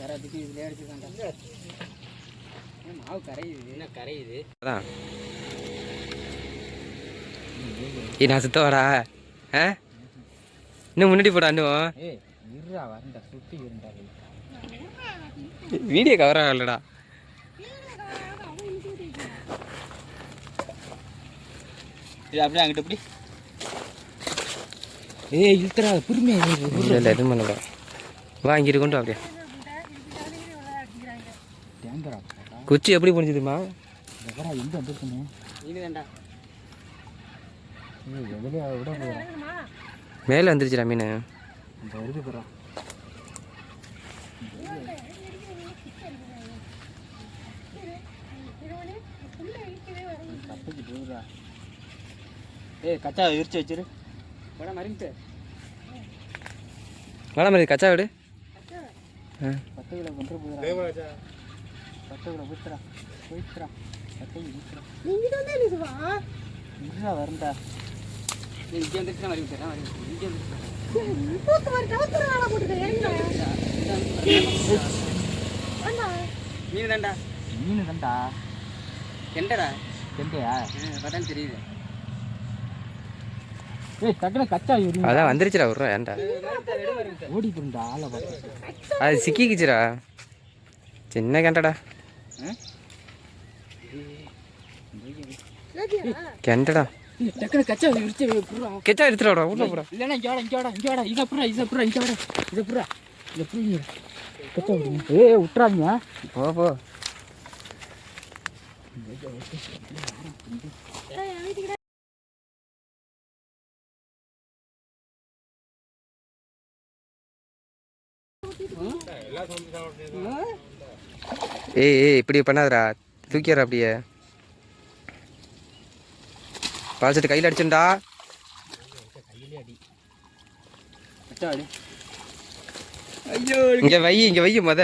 யாராத்துக்கு இதுலேயே அடிச்சுக்காண்டா. மாவு கரையுது. என்ன கரையுது? அதான் நான் சுத்த வரா. இன்னும் முன்னாடி போடா. இன்னும் இருடா வரண்டா, சுற்றி இருந்தா வீடியோ கவர் ஆகலடா. அப்படியே அங்கிட்ட எப்படி இழுத்துறா பொறுமையா. இல்லை எதுவும் பண்ணல. வாங்கிட்டு கொண்டு அப்படியே குச்சி எப்படி புரிஞ்சுதுமா? எங்க வந்துருக்குன்னு இதுதான்டா. எதுலையா விட மேலே வந்துருச்சுடா மீன். வருது போகிறா. கப்பைக்கு போகுதா? கச்சா விரிச்சு வச்சிரு. வட மறிந்துட்டு வட மாதிரி கச்சா விடு. 10 கிலோ கொண்டு போகுதா? 10 கிலோ ஊத்துறா போயிட்டுறா. 10 ஊத்துறா. இருடா வரண்டா. இங்கே வந்துட்டு மறிந்துட்டா. இங்கே வந்துட்டு மீன் தான்டா. மீன் தான்டா. கெண்டடா. கெண்டையா? பதான் தெரியுது. டக்குனு கச்சா அதான் வந்துருச்சுடா. ஒரு ரூபா ஏன்டா ஓடி போண்டா. ஆளை பார்த்து அது சிக்கிக்குச்சுடா. சின்ன கெண்டடா. கெண்டடா. டக்குனு கச்சா விரிச்சு புறா. கெச்சா எடுத்துடா. உள்ள போடா. இல்லைன்னா இங்கேடா இதை புறா. இதை புறா. கச்சா விடுங்க. விட்டுறாதீங்க. போ ஏய் இப்படி பண்ணாதடா. தூக்கிடுறா அப்படியே. பாய்ச்சிட்டு கையில் அடிச்சுண்டா. இங்கே வை முத.